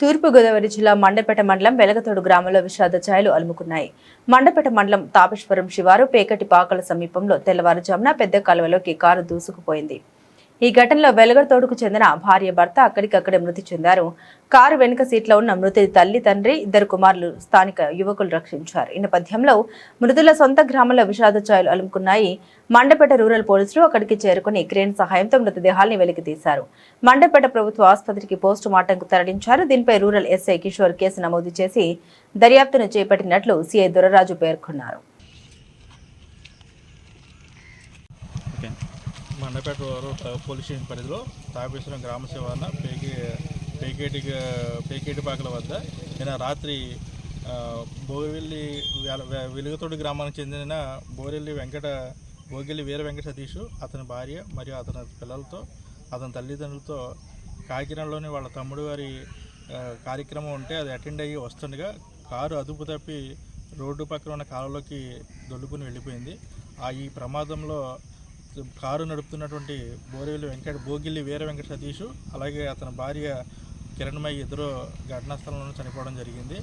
తూర్పుగోదావరి జిల్లా మండపేట మండలం వెలగతోడు గ్రామంలో విషాద ఛాయలు అలుముకున్నాయి. మండపేట మండలం తాపేశ్వరం శివారు పేకటి పాకల సమీపంలో తెల్లవారుజామున పెద్ద కాలువలోకి కారు దూసుకుపోయింది. ఈ ఘటనలో వెలగతోడుకు చెందిన భార్య భర్త అక్కడికక్కడే మృతి చెందారు. కారు వెనుక సీట్లో ఉన్న మృతి తల్లి తండ్రి ఇద్దరు కుమారులు స్థానిక యువకులు రక్షించారు. ఈ నేపథ్యంలో మృతుల సొంత గ్రామంలో విషాద ఛాయలు అలుముకున్నాయి. మండపేట రూరల్ పోలీసులు అక్కడికి చేరుకుని క్రేన్ సహాయంతో మృతదేహాల్ని వెలికి తీశారు. మండపేట ప్రభుత్వ ఆసుపత్రికి పోస్టు మార్టంకు తరలించారు. దీనిపై రూరల్ ఎస్ఐ కిషోర్ కేసు నమోదు చేసి దర్యాప్తును చేపట్టినట్లు సిఐ దొరరాజు పేర్కొన్నారు. మండపేట పోలీస్ స్టేషన్ పరిధిలో తాపేశ్వరం గ్రామ శివార్న పేకేటిపాకల వద్ద నిన్న రాత్రి వెలుగుతోడు గ్రామానికి చెందిన భోగిల్లి వీర వెంకట సతీష్ అతని భార్య మరియు అతని పిల్లలతో అతని తల్లిదండ్రులతో కాకినాడలోని వాళ్ళ తమ్ముడు గారి కార్యక్రమం ఉంటే అది అటెండ్ అయ్యి వస్తుండగా కారు అదుపు తప్పి రోడ్డు పక్కన ఉన్న కాలువలోకి దొల్లుకుని వెళ్ళిపోయింది. ఈ ప్రమాదంలో కారు నడుపుతున్నటువంటి భోగిల్లి వీర వెంకట సతీష్ అలాగే అతని భార్య కిరణ్మయ్య ఇద్దరు ఘటనా స్థలంలో చనిపోవడం జరిగింది.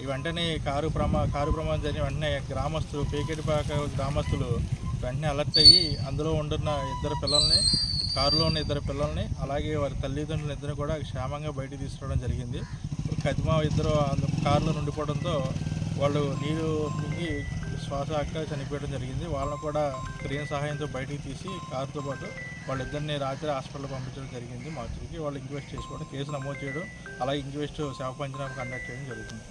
వెంటనే కారు ప్రమాదం జరిగిన వెంటనే పేకేటిపాక గ్రామస్తులు వెంటనే అలర్ట్ అయ్యి అందులో ఉంటున్న కారులో ఉన్న ఇద్దరు పిల్లల్ని అలాగే వారి తల్లిదండ్రులు ఇద్దరు కూడా క్షేమంగా బయటికి తీసుకురావడం జరిగింది. కతిమా ఇద్దరు కారులో ఉండిపోవడంతో వాళ్ళు నీరు మింగి శ్వాస ఆక్క చనిపోవడం జరిగింది. వాళ్ళని కూడా క్రేన్ సహాయంతో బయటికి తీసి కారుతో పాటు వాళ్ళిద్దరిని రాత్రి హాస్పిటల్ పంపించడం జరిగింది. మార్చికి వాళ్ళు ఇంక్వెస్ట్ చేసుకోవడం కేసు నమోదు చేయడం అలాగే ఇంక్వెస్ట్ శవ పంచనామా కండక్ట్ చేయడం జరుగుతుంది.